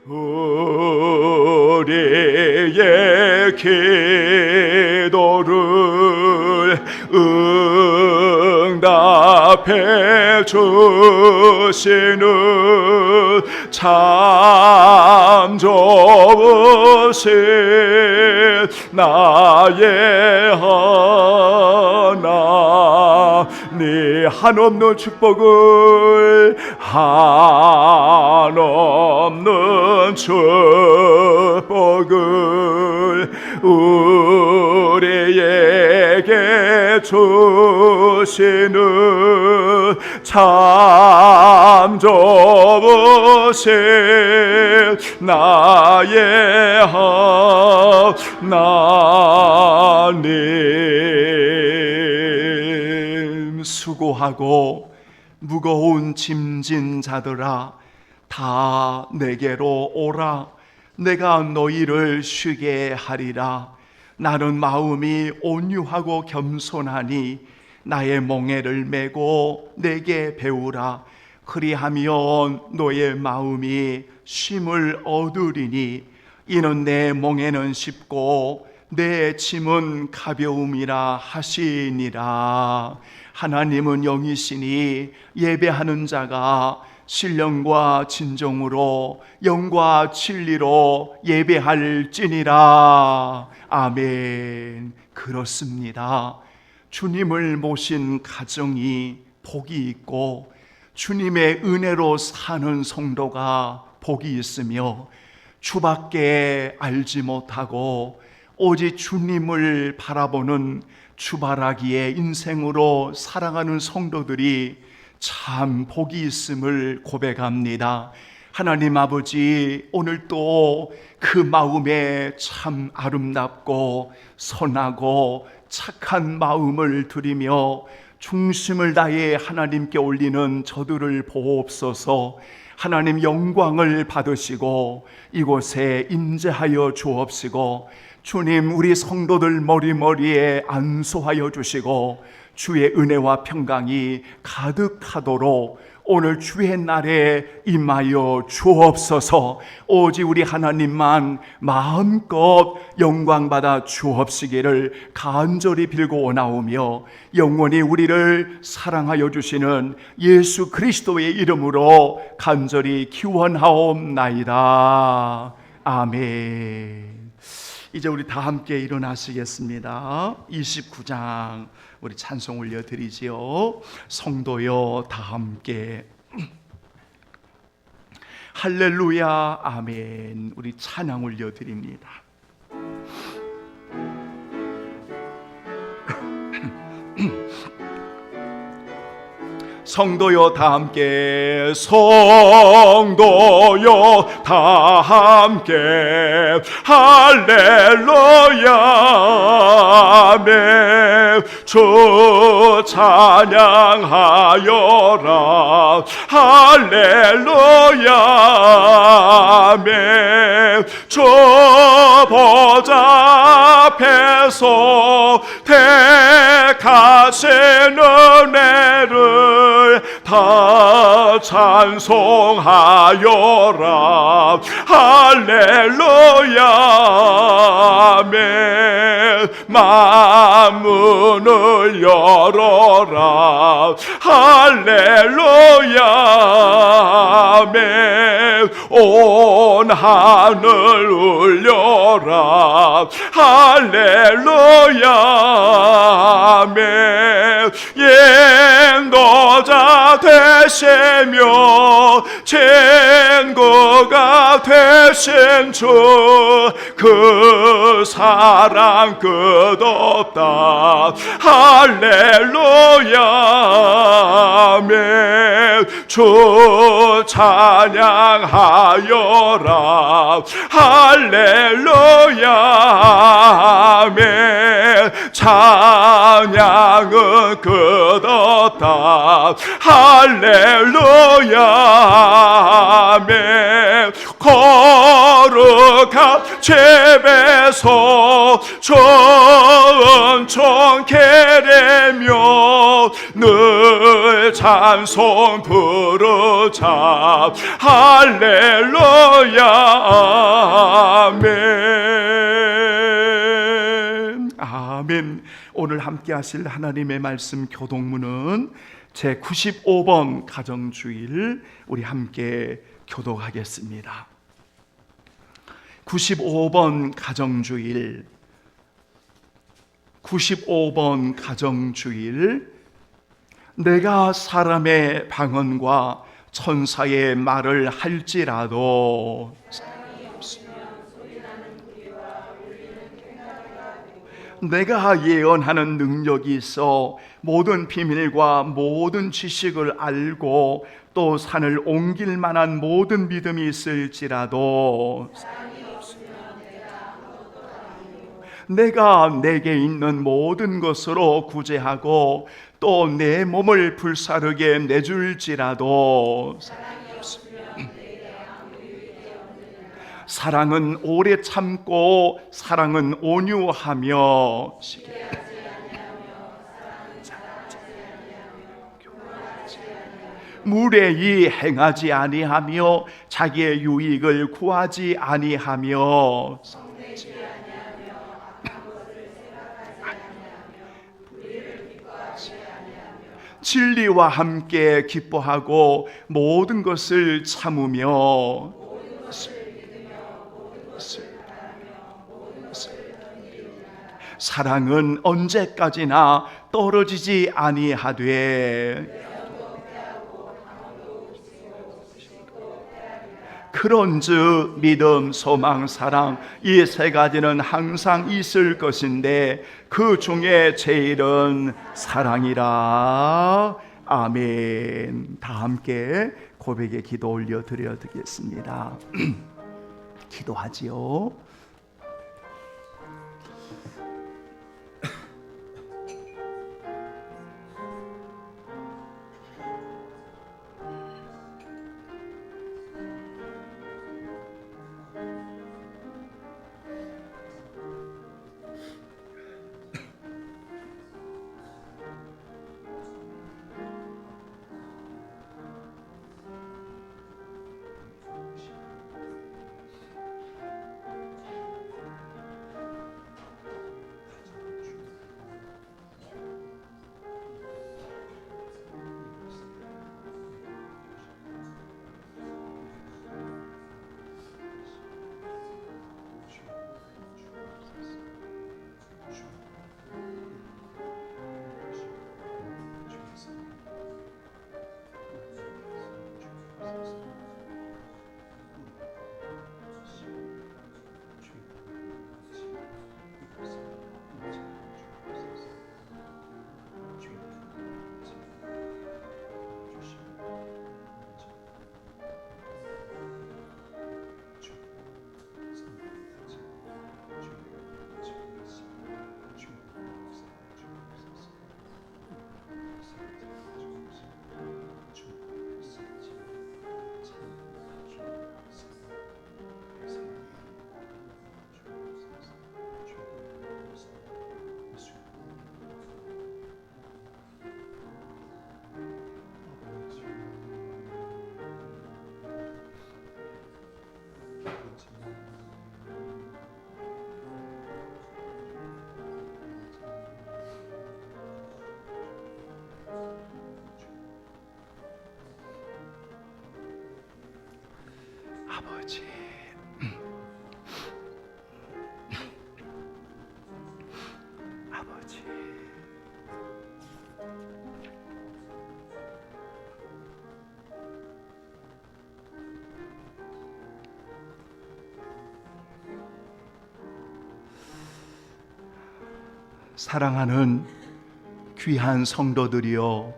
우리의 기도를 응답해 주시는 참 좋으신 나의 하나님, 한없는 축복을, 한없는 축복을 우리에게 주시는 참 좋으신 나의 하나님. 수고하고 무거운 짐진 자들아, 다 내게로 오라. 내가 너희를 쉬게 하리라. 나는 마음이 온유하고 겸손하니 나의 멍에를 메고 내게 배우라. 그리하면 너의 마음이 쉼을 얻으리니 이는 내 멍에는 쉽고 내 짐은 가벼움이라 하시니라. 하나님은 영이시니 예배하는 자가 신령과 진정으로 영과 진리로 예배할지니라. 아멘. 그렇습니다. 주님을 모신 가정이 복이 있고 주님의 은혜로 사는 성도가 복이 있으며, 주밖에 알지 못하고 오직 주님을 바라보는 주바라기의 인생으로 살아가는 성도들이 참 복이 있음을 고백합니다. 하나님 아버지, 오늘 또 그 마음에 참 아름답고 선하고 착한 마음을 드리며 중심을 다해 하나님께 올리는 저들을 보옵소서. 하나님 영광을 받으시고 이곳에 임재하여 주옵시고, 주님 우리 성도들 머리머리에 안수하여 주시고 주의 은혜와 평강이 가득하도록 오늘 주의 날에 임하여 주옵소서. 오직 우리 하나님만 마음껏 영광받아 주옵시기를 간절히 빌고 원하오며, 영원히 우리를 사랑하여 주시는 예수 그리스도의 이름으로 간절히 기원하옵나이다. 아멘. 이제 우리 다 함께 일어나시겠습니다. 29장 우리 찬송 올려드리지요. 성도여 다 함께 할렐루야 아멘. 우리 찬양 올려드립니다. 성도여 다 함께, 성도여 다 함께 할렐루야 아멘. 주 찬양하여라 할렐루야 아멘. 주 보좌 앞에서 택하신 은혜를 다 찬송하여라 할렐루야 아멘. 만문을 열어라 할렐루야 아멘. 온 하늘 울려라 할렐루야 아멘. 인도자 되시며 친구가 되신 주, 그 사랑 끝없다 할렐루야 아멘. 주 찬양하여라 할렐루야 아멘. 찬양은 끝없다 할렐루야 아멘. 거룩한 집에서 좋은 총 계례며 늘 찬송 부르자. 할렐루야 아멘. 아멘. 오늘 함께 하실 하나님의 말씀 교독문은 제95번 가정주일 우리 함께 교독하겠습니다. 95번 가정주일, 95번 가정주일. 내가 사람의 방언과 천사의 말을 할지라도 내가 예언하는 능력이 있어 모든 비밀과 모든 지식을 알고 또 산을 옮길 만한 모든 믿음이 있을지라도 내가 내게 있는 모든 것으로 구제하고 또 내 몸을 불사르게 내줄지라도 사랑은 오래 참고 사랑은 온유하며 무례히 행하지 아니하며 자기의 유익을 구하지 아니하며 진리와 함께 기뻐하고 모든 것을 참으며 사랑은 언제까지나 떨어지지 아니하되 그런즉 믿음, 소망, 사랑 이 세 가지는 항상 있을 것인데 그 중에 제일은 사랑이라. 아멘. 다 함께 고백의 기도 올려드려 드리겠습니다. 기도하지요. 아버지, 아버지, 사랑하는 귀한 성도들이여,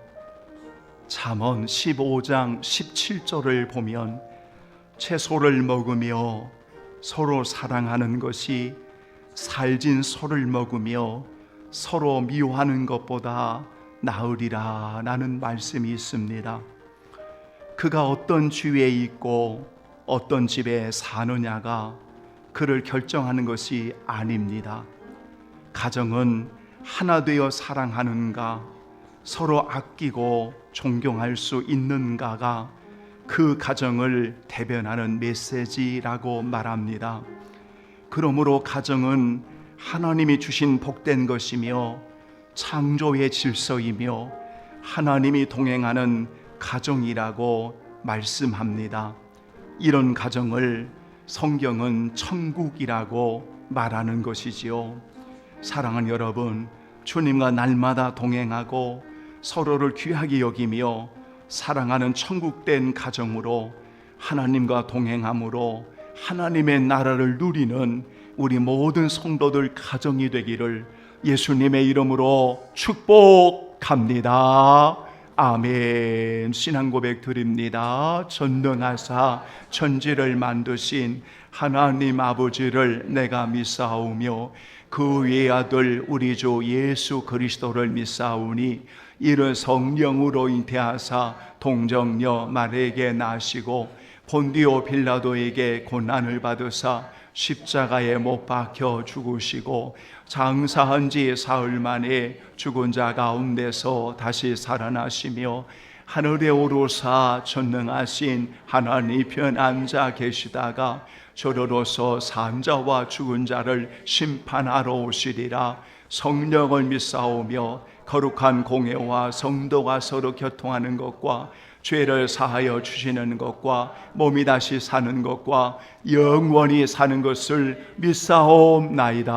잠언 15장 17절을 보면 채소를 먹으며 서로 사랑하는 것이 살진 소를 먹으며 서로 미워하는 것보다 나으리라 라는 말씀이 있습니다. 그가 어떤 주위에 있고 어떤 집에 사느냐가 그를 결정하는 것이 아닙니다. 가정은 하나 되어 사랑하는가, 서로 아끼고 존경할 수 있는가가 그 가정을 대변하는 메시지라고 말합니다. 그러므로 가정은 하나님이 주신 복된 것이며 창조의 질서이며 하나님이 동행하는 가정이라고 말씀합니다. 이런 가정을 성경은 천국이라고 말하는 것이지요. 사랑하는 여러분, 주님과 날마다 동행하고 서로를 귀하게 여기며 사랑하는 천국된 가정으로 하나님과 동행함으로 하나님의 나라를 누리는 우리 모든 성도들 가정이 되기를 예수님의 이름으로 축복합니다. 아멘. 신앙 고백 드립니다. 전능하사 천지를 만드신 하나님 아버지를 내가 믿사오며 그 외아들 우리 주 예수 그리스도를 믿사오니 이를 성령으로 잉태하사 동정녀 마리아에게 나시고 본디오 빌라도에게 고난을 받으사 십자가에 못 박혀 죽으시고 장사한 지 사흘 만에 죽은 자 가운데서 다시 살아나시며 하늘에 오르사 전능하신 하나님 편 앉아 계시다가 저러로서 산 자와 죽은 자를 심판하러 오시리라. 성령을 믿사오며 거룩한 공회와 성도가 서로 교통하는 것과 죄를 사하여 주시는 것과 몸이 다시 사는 것과 영원히 사는 것을 믿사옵나이다.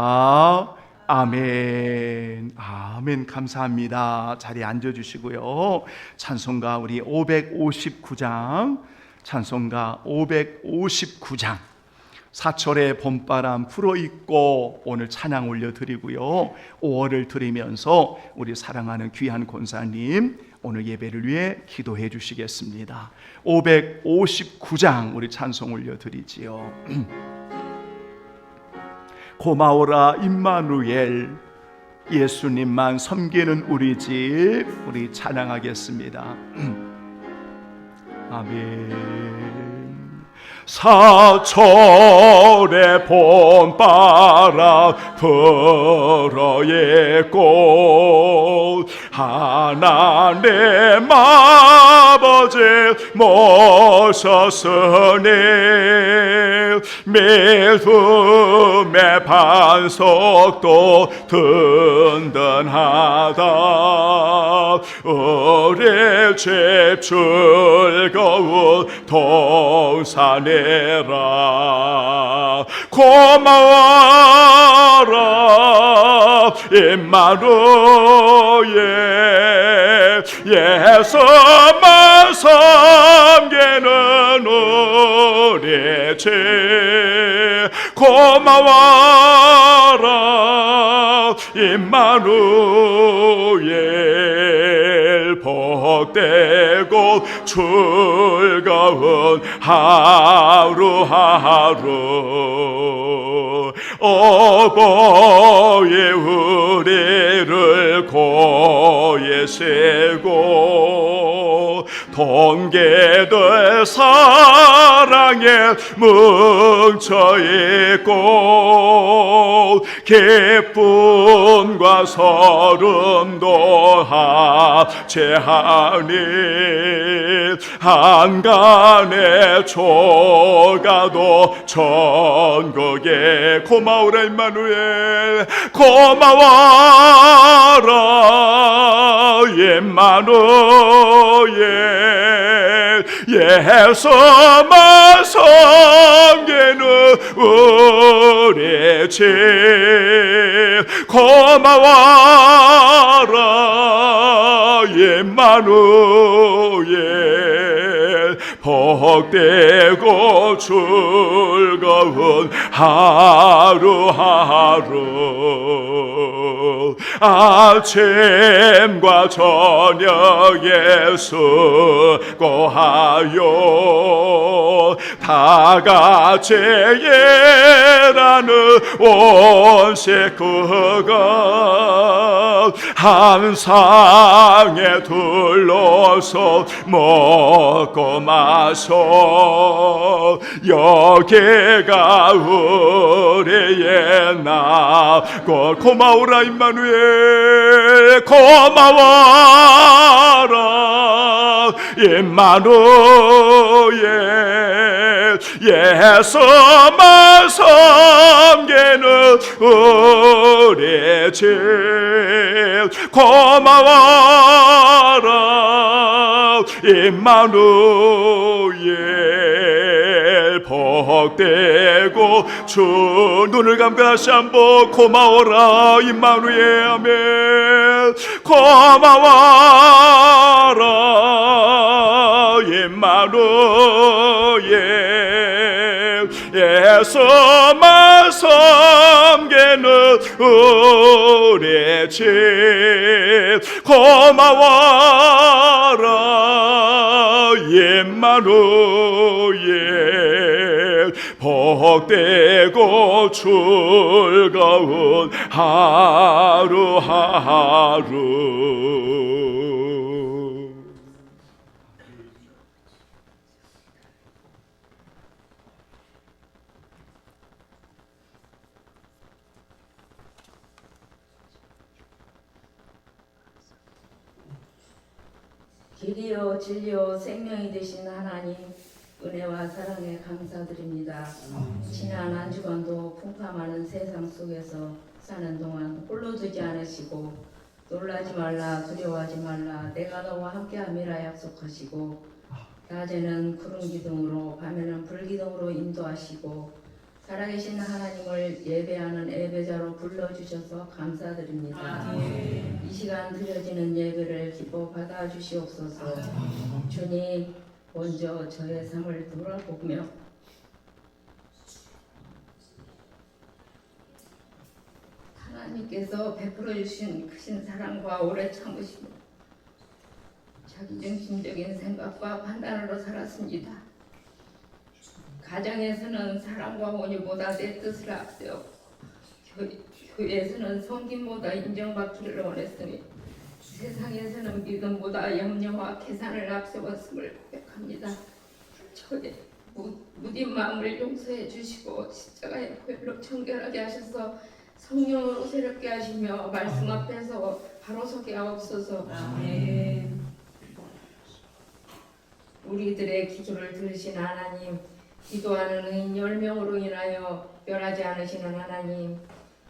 아멘. 아멘. 감사합니다. 자리에 앉아주시고요. 찬송가 우리 559장, 찬송가 559장 사철의 봄바람 불어있고 오늘 찬양 올려드리고요. 5월을 드리면서 우리 사랑하는 귀한 권사님 오늘 예배를 위해 기도해 주시겠습니다. 559장 우리 찬송 올려드리지요. 고마워라 임마누엘, 예수님만 섬기는 우리 집, 우리 찬양하겠습니다. 아멘. 사철의 봄바람 불어있고 하나님 아버지 모셨으니 믿음의 반석도 든든하다. 우리 집 즐거운 동산이라. 고마워라 임마누엘, 예수만 섬기는 우리 집. 고마워라 임마누엘, 복되고 즐거운 하루하루. 어버이 우리를 고에 세고 동계들 사랑에 뭉쳐있고 기쁨과 서름도 합체하니 한간의 초가도 천국에. 고마워라 임마누엘, 고마워라 임마누엘, 예수만 섬기는 우리 집. 고마워라 임마누엘, 복되고 즐거운 하루하루. 아침과 저녁에 수고하여 다같이 일하는 온 식구가 한 상에 둘러서 먹고 마셔. 여기가 우리의 나고. 고마워라 임마누엘, 고마워라 임마누엘 예수만 섬기는 우리 집 고마워라 임마누엘 복되고 주 눈을 감고 다시 한번 고마워라 임마누엘 아멘 고마워라 임마누엘 예수만 섬기는 우리 집 고마워라 임마누엘 복되고 즐거운 하루하루 길이요 진리요 생명이 되신 하나님 은혜와 사랑에 감사드립니다. 지난 한 주간도 풍파많은 세상 속에서 사는 동안 홀로 두지 않으시고 놀라지 말라 두려워하지 말라 내가 너와 함께함이라 약속하시고 낮에는 구름 기둥으로 밤에는 불 기둥으로 인도하시고 살아계신 하나님을 예배하는 예배자로 불러주셔서 감사드립니다. 이 시간 드려지는 예배를 기뻐 받아주시옵소서. 주님 먼저 저의 삶을 돌아보며 하나님께서 베풀어 주신 크신 사랑과 오래 참으심으로 자기중심적인 생각과 판단으로 살았습니다. 가정에서는 사랑과 온유보다 내 뜻을 앞세워 교회에서는 섬김보다 인정받기를 원했으니 세상에서는 믿음보다 염려와 계산을 앞세웠음을 고백합니다. 저의 무딘 마음을 용서해 주시고 십자가의 보혈로 청결하게 하셔서 성령으로 새롭게 하시며 말씀 앞에서 바로 서게 하옵소서. 아멘. 우리들의 기도를 들으신 하나님, 기도하는 의인 10명으로 인하여 멸하지 않으시는 하나님,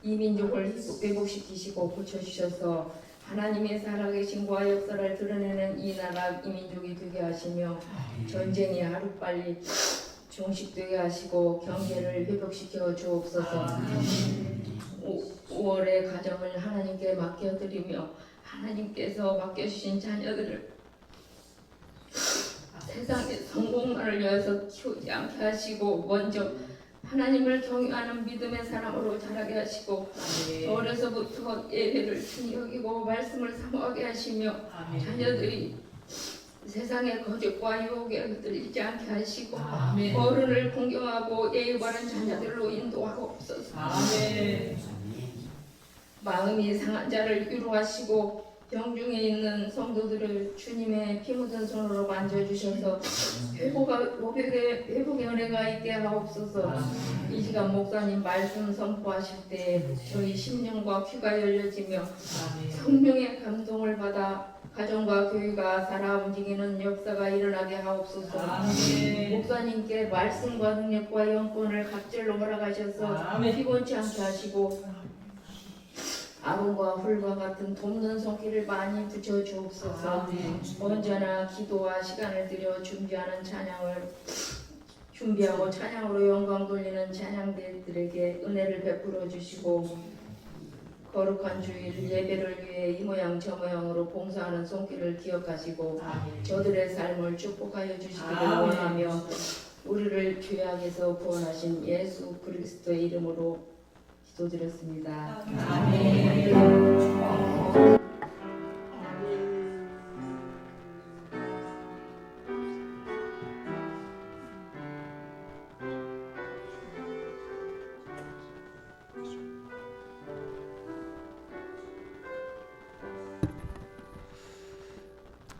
이 민족을 회복시키시고 고쳐주셔서 하나님의 살아계신과 역사를 드러내는 이 나라 이 민족이 되게 하시며 전쟁이 하루빨리 종식되게 하시고 경제를 회복시켜 주옵소서. 5월의 가정을 하나님께 맡겨드리며 하나님께서 맡겨주신 자녀들을 세상의 성공만을 위해서 키우지 않게 하시고 먼저 하나님을 경유하는 믿음의 사람으로 자라게 하시고 어려서부터 예배를 중히 여기고 말씀을 사모하게 하시며 자녀들이 세상의 거짓과 유혹에 흔들리지 않게 하시고 어른을 공경하고 예의 바른 자녀들로 인도하옵소서. 마음이 상한 자를 위로하시고 병중에 있는 성도들을 주님의 피 묻은 손으로 만져주셔서 회복의 은혜가 있게 하옵소서. 이 시간 목사님 말씀 선포하실 때 저희 심령과 귀가 열려지며 성령의 감동을 받아 가정과 교회가 살아 움직이는 역사가 일어나게 하옵소서. 목사님께 말씀과 능력과 영권을 각질로 허락하셔서 피곤치 않게 하시고 아론과 훌과 같은 돕는 손길을 많이 붙여 주옵소서. 언제나 기도와 시간을 들여 준비하고 찬양으로 영광 돌리는 찬양대들에게 은혜를 베풀어 주시고 거룩한 주일 예배를 위해 이 모양 저 모양으로 봉사하는 손길을 기억하시고 저들의 삶을 축복하여 주시기를 원하며 우리를 죄악에서 구원하신 예수 그리스도의 이름으로 기도드렸습니다. 아멘.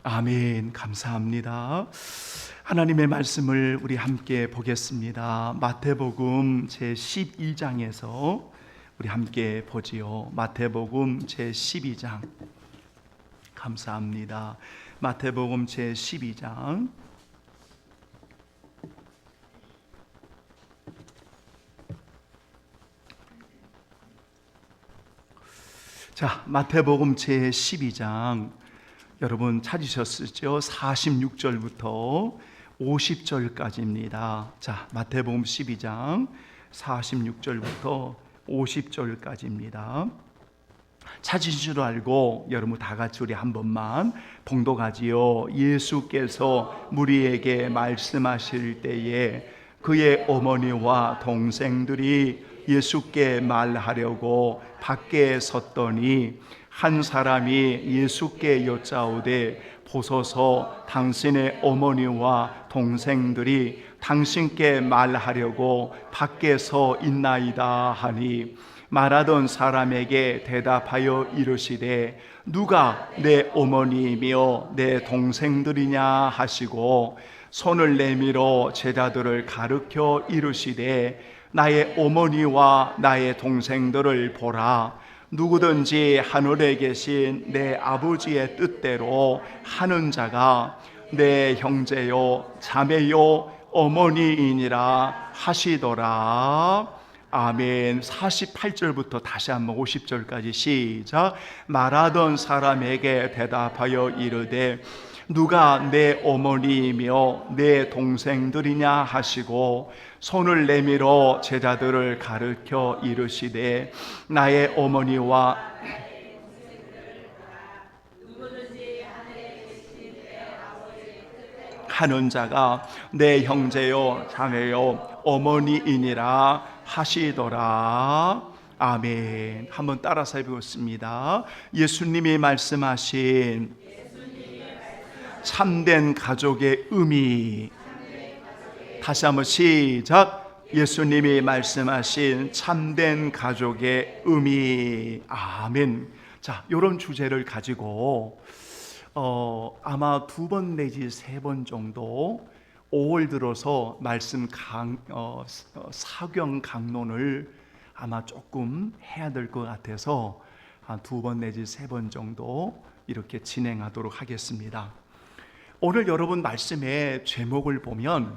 아멘. 감사합니다. 하나님의 말씀을 우리 함께 보겠습니다. 마태복음 제12장에서 우리 함께 보지요. 마태복음 제12장 감사합니다. 마태복음 제12장 자, 마태복음 제12장 여러분 찾으셨죠? 46절부터 50절까지입니다. 자, 마태복음 12장 46절부터 50절까지입니다. 찾으신 줄 알고 여러분 다 같이 우리 한 번만 봉독하지요. 예수께서 무리에게 말씀하실 때에 그의 어머니와 동생들이 예수께 말하려고 밖에 섰더니 한 사람이 예수께 여짜오되 보소서 당신의 어머니와 동생들이 당신께 말하려고 밖에 서 있나이다 하니 말하던 사람에게 대답하여 이르시되 누가 내 어머니이며 내 동생들이냐 하시고 손을 내밀어 제자들을 가르쳐 이르시되 나의 어머니와 나의 동생들을 보라. 누구든지 하늘에 계신 내 아버지의 뜻대로 하는 자가 내 형제요 자매요 어머니이니라 하시더라. 아멘. 48절부터 다시 한번 50절까지 시작. 말하던 사람에게 대답하여 이르되 누가 내 어머니이며 내 동생들이냐 하시고 손을 내밀어 제자들을 가르쳐 이르시되 나의 어머니와 하는 자가 내 형제요 자매요 어머니이니라 하시더라. 아멘. 한번 따라서 해보겠습니다. 예수님이 말씀하신 참된 가족의 의미. 다시 한번 시작. 예수님이 말씀하신 참된 가족의 의미. 아멘. 자, 이런 주제를 가지고 아마 2번 내지 3번 정도 5월 들어서 말씀 사경 강론을 아마 조금 해야 될 것 같아서 한 2번 내지 3번 정도 이렇게 진행하도록 하겠습니다. 오늘 여러분 말씀의 제목을 보면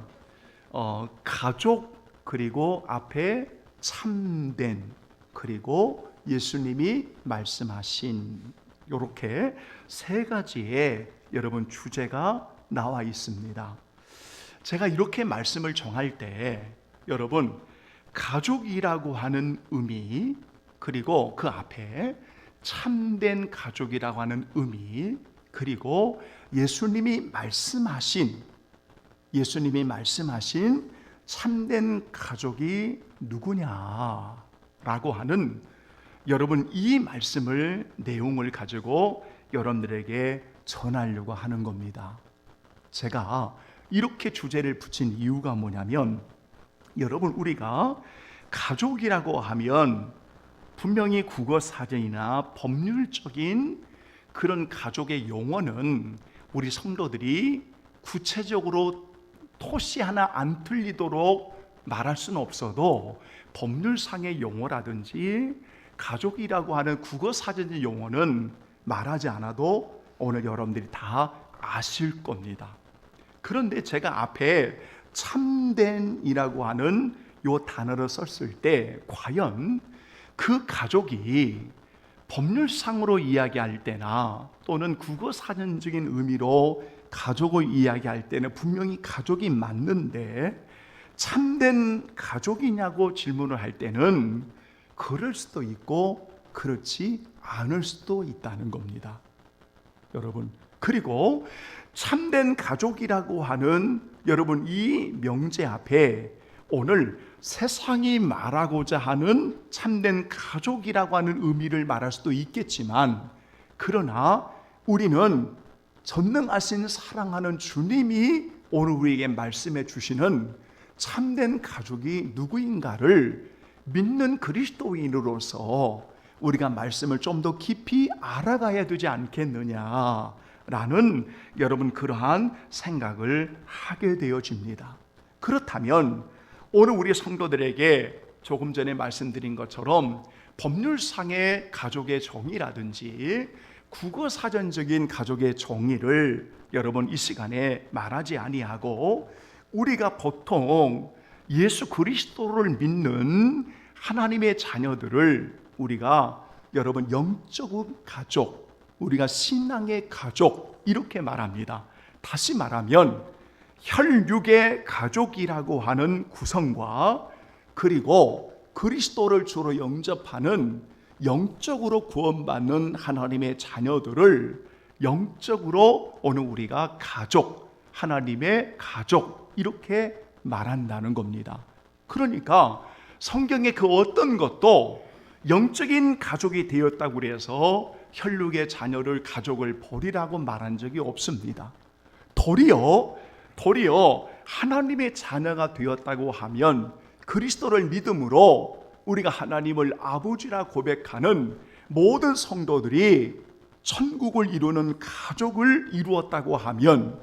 가족 그리고 앞에 참된 그리고 예수님이 말씀하신 이렇게 3가지의 여러분 주제가 나와 있습니다. 제가 이렇게 말씀을 정할 때 여러분 가족이라고 하는 의미 그리고 그 앞에 참된 가족이라고 하는 의미 그리고 예수님이 말씀하신 참된 가족이 누구냐라고 하는 여러분 이 말씀을 내용을 가지고 여러분들에게 전하려고 하는 겁니다. 제가 이렇게 주제를 붙인 이유가 뭐냐면 여러분 우리가 가족이라고 하면 분명히 국어사전이나 법률적인 그런 가족의 용어는 우리 성도들이 구체적으로 토시 하나 안 틀리도록 말할 수는 없어도 법률상의 용어라든지 가족이라고 하는 국어사전의 용어는 말하지 않아도 오늘 여러분들이 다 아실 겁니다. 그런데 제가 앞에 참된이라고 하는 요 단어를 썼을 때 과연 그 가족이 법률상으로 이야기할 때나 또는 국어사전적인 의미로 가족을 이야기할 때는 분명히 가족이 맞는데 참된 가족이냐고 질문을 할 때는 그럴 수도 있고 그렇지 않을 수도 있다는 겁니다. 여러분 그리고 참된 가족이라고 하는 여러분 이 명제 앞에 오늘 세상이 말하고자 하는 참된 가족이라고 하는 의미를 말할 수도 있겠지만 그러나 우리는 전능하신 사랑하는 주님이 오늘 우리에게 말씀해 주시는 참된 가족이 누구인가를 믿는 그리스도인으로서 우리가 말씀을 좀 더 깊이 알아가야 되지 않겠느냐라는 여러분 그러한 생각을 하게 되어집니다. 그렇다면 오늘 우리 성도들에게 조금 전에 말씀드린 것처럼 법률상의 가족의 정의라든지 국어사전적인 가족의 정의를 여러분 이 시간에 말하지 아니하고, 우리가 보통 예수 그리스도를 믿는 하나님의 자녀들을 우리가 여러분 영적인 가족, 우리가 신앙의 가족 이렇게 말합니다. 다시 말하면 혈육의 가족이라고 하는 구성과, 그리고 그리스도를 주로 영접하는 영적으로 구원받는 하나님의 자녀들을 영적으로 오늘 우리가 가족, 하나님의 가족 이렇게 말한다는 겁니다. 그러니까 성경의 그 어떤 것도 영적인 가족이 되었다고 해서 혈육의 자녀를, 가족을 버리라고 말한 적이 없습니다. 도리어 하나님의 자녀가 되었다고 하면 그리스도를 믿음으로 우리가 하나님을 아버지라 고백하는 모든 성도들이 천국을 이루는 가족을 이루었다고 하면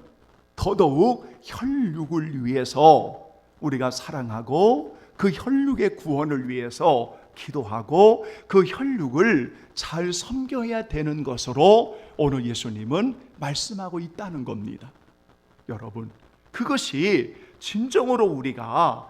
더더욱 혈육을 위해서 우리가 사랑하고 그 혈육의 구원을 위해서 기도하고 그 혈육을 잘 섬겨야 되는 것으로 오늘 예수님은 말씀하고 있다는 겁니다. 여러분, 그것이 진정으로 우리가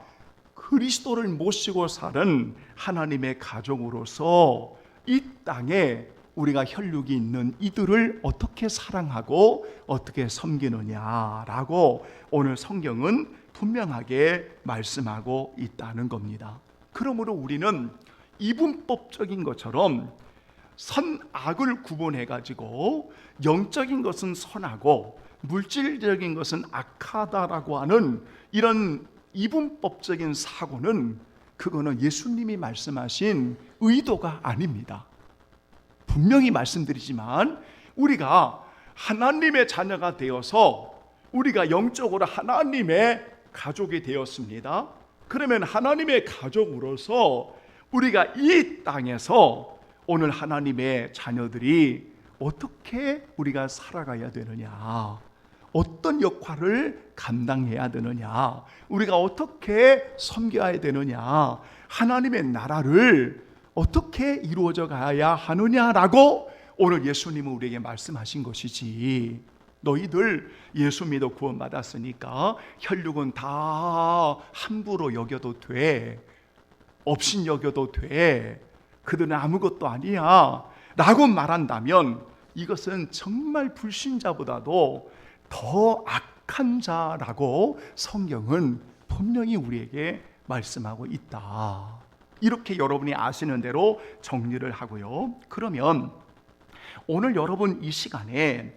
그리스도를 모시고 사는 하나님의 가족으로서 이 땅에 우리가 혈육이 있는 이들을 어떻게 사랑하고 어떻게 섬기느냐라고 오늘 성경은 분명하게 말씀하고 있다는 겁니다. 그러므로 우리는 이분법적인 것처럼 선악을 구분해가지고 영적인 것은 선하고 물질적인 것은 악하다라고 하는 이런 이분법적인 사고는, 그거는 예수님이 말씀하신 의도가 아닙니다. 분명히 말씀드리지만 우리가 하나님의 자녀가 되어서 우리가 영적으로 하나님의 가족이 되었습니다. 그러면 하나님의 가족으로서 우리가 이 땅에서 오늘 하나님의 자녀들이 어떻게 우리가 살아가야 되느냐, 어떤 역할을 감당해야 되느냐, 우리가 어떻게 섬겨야 되느냐, 하나님의 나라를 어떻게 이루어져 가야 하느냐라고 오늘 예수님은 우리에게 말씀하신 것이지, 너희들 예수 믿어 구원받았으니까 혈육은 다 함부로 여겨도 돼, 업신 여겨도 돼, 그들은 아무것도 아니야 라고 말한다면 이것은 정말 불신자보다도 더 악한 자라고 성경은 분명히 우리에게 말씀하고 있다. 이렇게 여러분이 아시는 대로 정리를 하고요. 그러면 오늘 여러분 이 시간에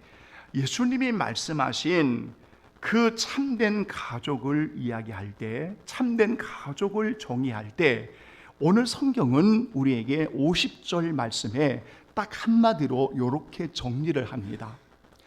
예수님이 말씀하신 그 참된 가족을 이야기할 때, 참된 가족을 정의할 때 오늘 성경은 우리에게 50절 말씀에 딱 한마디로 이렇게 정리를 합니다.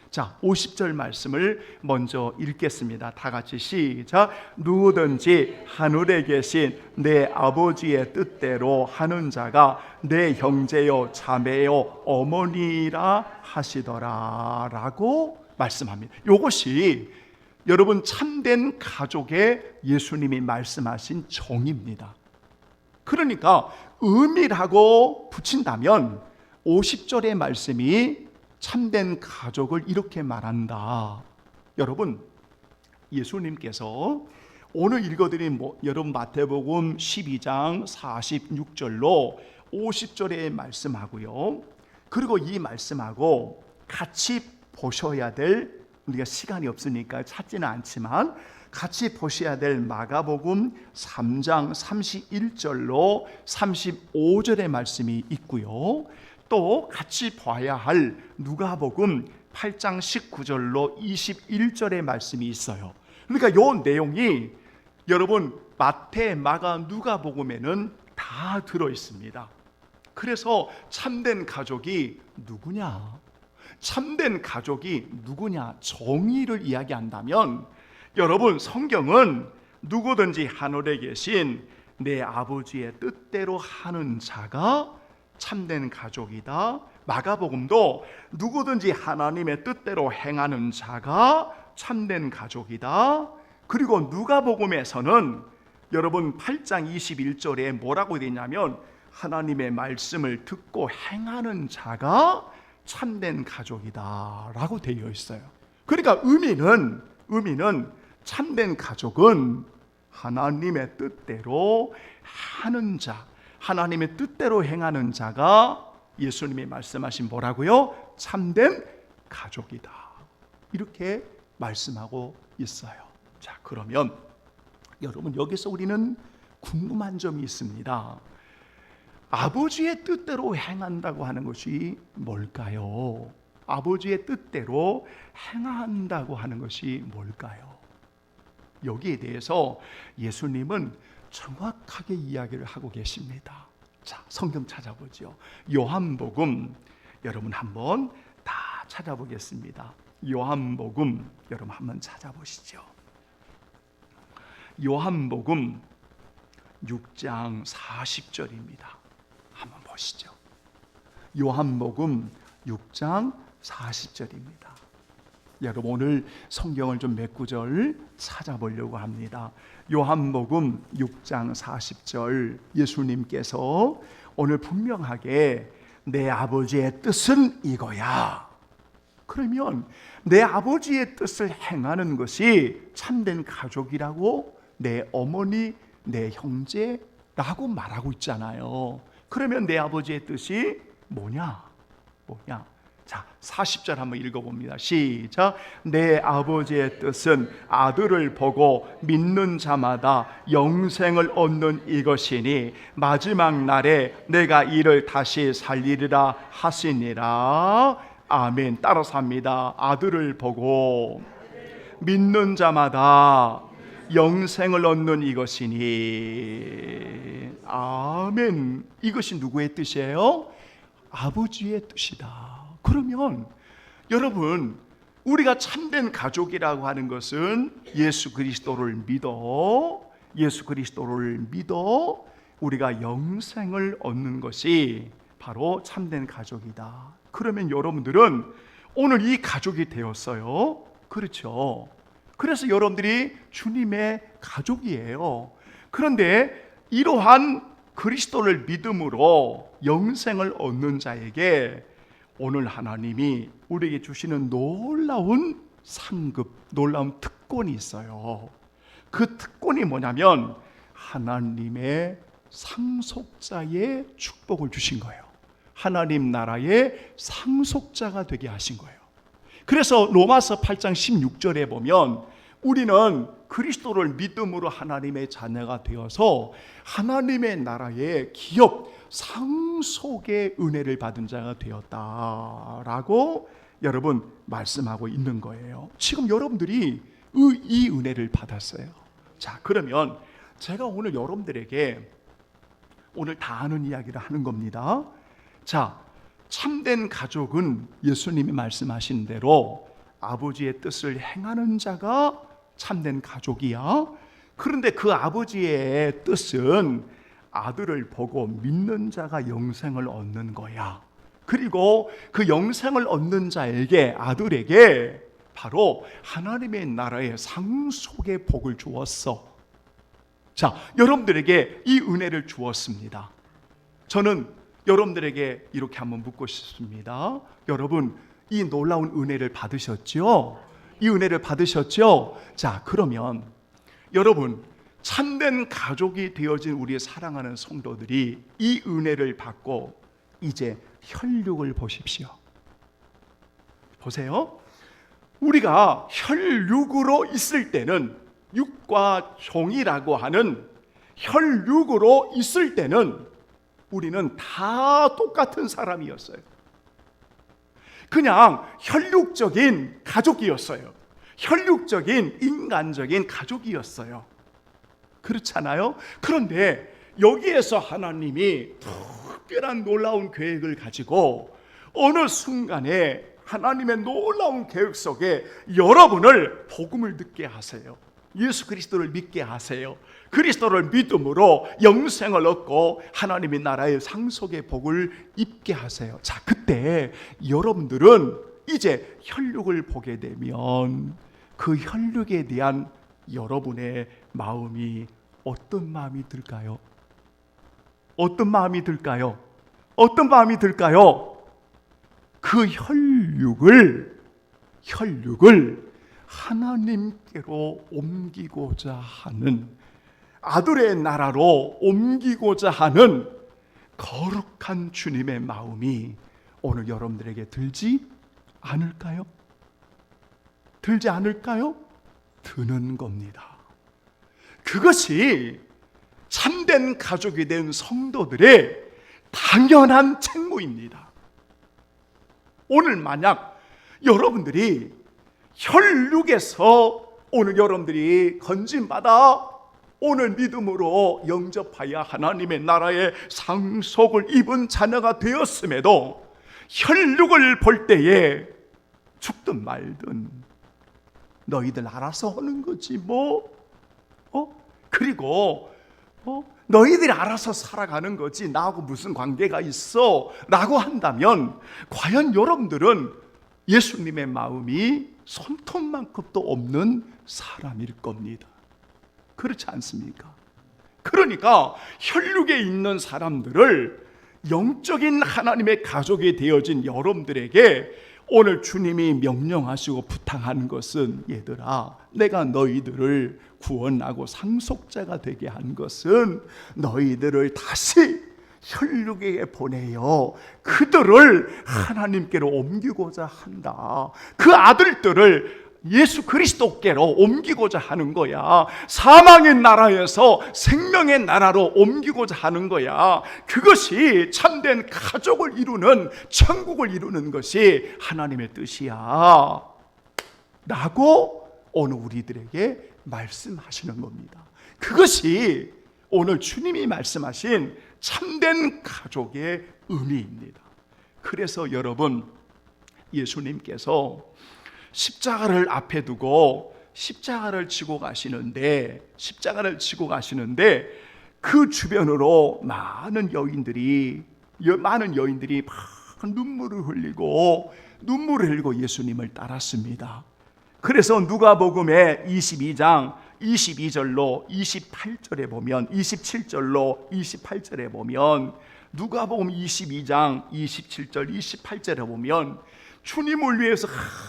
자, 50절 말씀을 먼저 읽겠습니다. 다 같이 시작. 누구든지 하늘에 계신 내 아버지의 뜻대로 하는 자가 내 형제요 자매요 어머니라 하시더라 라고 말씀합니다. 이것이 여러분 참된 가족의 예수님이 말씀하신 정의입니다. 그러니까 의미라고 붙인다면 50절의 말씀이 참된 가족을 이렇게 말한다. 여러분, 예수님께서 오늘 읽어드린 여러분 마태복음 12장 46절로 50절의 말씀하고요, 그리고 이 말씀하고 같이 보셔야 될, 우리가 시간이 없으니까 찾지는 않지만 같이 보셔야 될 마가복음 3장 31절로 35절의 말씀이 있고요, 또 같이 봐야 할 누가복음 8장 19절로 21절의 말씀이 있어요. 그러니까 이 내용이 여러분 마태, 마가, 누가복음에는 다 들어 있습니다. 그래서 참된 가족이 누구냐? 참된 가족이 누구냐? 정의를 이야기한다면 여러분 성경은 누구든지 하늘에 계신 내 아버지의 뜻대로 하는 자가 참된 가족이다. 마가복음도 누구든지 하나님의 뜻대로 행하는 자가 참된 가족이다. 그리고 누가복음에서는 여러분 8장 21절에 뭐라고 되냐면 하나님의 말씀을 듣고 행하는 자가 참된 가족이다라고 되어 있어요. 그러니까 의미는 참된 가족은 하나님의 뜻대로 하는 자, 하나님의 뜻대로 행하는 자가 예수님이 말씀하신 뭐라고요? 참된 가족이다. 이렇게 말씀하고 있어요. 자, 그러면 여러분, 여기서 우리는 궁금한 점이 있습니다. 아버지의 뜻대로 행한다고 하는 것이 뭘까요? 아버지의 뜻대로 행한다고 하는 것이 뭘까요? 여기에 대해서 예수님은 정확하게 이야기를 하고 계십니다. 자, 성경 찾아보죠. 요한복음, 여러분 한번 다 찾아보겠습니다. 요한복음 여러분 한번 찾아보시죠. 요한복음 6장 40절입니다. 한번 보시죠. 요한복음 6장 40절입니다. 여러분 오늘 성경을 좀 몇 구절 찾아보려고 합니다. 요한복음 6장 40절, 예수님께서 오늘 분명하게 내 아버지의 뜻은 이거야. 그러면 내 아버지의 뜻을 행하는 것이 참된 가족이라고 내 어머니, 내 형제라고 말하고 있잖아요. 그러면 내 아버지의 뜻이 뭐냐? 자, 40절 한번 읽어봅니다. 시작. 내 아버지의 뜻은 아들을 보고 믿는 자마다 영생을 얻는 이것이니 마지막 날에 내가 이를 다시 살리리라 하시니라. 아멘. 따라서 합니다. 아들을 보고 믿는 자마다 영생을 얻는 이것이니. 아멘. 이것이 누구의 뜻이에요? 아버지의 뜻이다. 그러면 여러분, 우리가 참된 가족이라고 하는 것은 예수 그리스도를 믿어 우리가 영생을 얻는 것이 바로 참된 가족이다. 그러면 여러분들은 오늘 이 가족이 되었어요. 그렇죠? 그래서 여러분들이 주님의 가족이에요. 그런데 이러한 그리스도를 믿음으로 영생을 얻는 자에게 오늘 하나님이 우리에게 주시는 놀라운 상급, 놀라운 특권이 있어요. 그 특권이 뭐냐면 하나님의 상속자의 축복을 주신 거예요. 하나님 나라의 상속자가 되게 하신 거예요. 그래서 로마서 8장 16절에 보면 우리는 그리스도를 믿음으로 하나님의 자녀가 되어서 하나님의 나라의 기업 상속의 은혜를 받은 자가 되었다라고 여러분 말씀하고 있는 거예요. 지금 여러분들이 이 은혜를 받았어요. 자, 그러면 제가 오늘 여러분들에게 오늘 다 아는 이야기를 하는 겁니다. 자, 참된 가족은 예수님이 말씀하신 대로 아버지의 뜻을 행하는 자가 참된 가족이야. 그런데 그 아버지의 뜻은 아들을 보고 믿는 자가 영생을 얻는 거야. 그리고 그 영생을 얻는 자에게, 아들에게 바로 하나님의 나라의 상속의 복을 주었어. 자, 여러분들에게 이 은혜를 주었습니다. 저는 여러분들에게 이렇게 한번 묻고 싶습니다. 여러분, 이 놀라운 은혜를 받으셨죠? 이 은혜를 받으셨죠? 자, 그러면 여러분, 참된 가족이 되어진 우리의 사랑하는 성도들이 이 은혜를 받고 이제 혈육을 보십시오. 보세요. 우리가 혈육으로 있을 때는, 육과 종이라고 하는 혈육으로 있을 때는 우리는 다 똑같은 사람이었어요. 그냥 혈육적인 가족이었어요. 혈육적인 인간적인 가족이었어요. 그렇잖아요? 그런데 여기에서 하나님이 특별한 놀라운 계획을 가지고 어느 순간에 하나님의 놀라운 계획 속에 여러분을 복음을 듣게 하세요. 예수 그리스도를 믿게 하세요. 그리스도를 믿음으로 영생을 얻고 하나님의 나라의 상속의 복을 입게 하세요. 자, 그때 여러분들은 이제 혈육을 보게 되면 그 혈육에 대한 여러분의 마음이 어떤 마음이 들까요? 어떤 마음이 들까요? 어떤 마음이 들까요? 그 혈육을 하나님께로 옮기고자 하는, 아들의 나라로 옮기고자 하는 거룩한 주님의 마음이 오늘 여러분들에게 들지 않을까요? 들지 않을까요? 드는 겁니다. 그것이 참된 가족이 된 성도들의 당연한 책무입니다. 오늘 만약 여러분들이 혈육에서 오늘 여러분들이 건진받아 오늘 믿음으로 영접하여 하나님의 나라의 상속을 입은 자녀가 되었음에도 혈육을 볼 때에 죽든 말든 너희들 알아서 하는 거지 그리고 너희들이 알아서 살아가는 거지 나하고 무슨 관계가 있어 라고 한다면 과연 여러분들은 예수님의 마음이 손톱만큼도 없는 사람일 겁니다. 그렇지 않습니까? 그러니까 혈육에 있는 사람들을 영적인 하나님의 가족이 되어진 여러분들에게 오늘 주님이 명령하시고 부탁하는 것은, 얘들아, 내가 너희들을 구원하고 상속자가 되게 한 것은 너희들을 다시 혈육에게 보내어 그들을 하나님께로 옮기고자 한다. 그 아들들을 예수 그리스도께로 옮기고자 하는 거야. 사망의 나라에서 생명의 나라로 옮기고자 하는 거야. 그것이 참된 가족을 이루는, 천국을 이루는 것이 하나님의 뜻이야 라고 오늘 우리들에게 말씀하시는 겁니다. 그것이 오늘 주님이 말씀하신 참된 가족의 의미입니다. 그래서 여러분, 예수님께서 십자가를 앞에 두고 십자가를 지고 가시는데 그 주변으로 많은 여인들이 막 눈물을 흘리고 예수님을 따랐습니다. 그래서 누가복음의 22장 22절로 28절에 보면, 27절로 28절에 보면, 누가복음 22장 27절 28절에 보면 주님을 위해서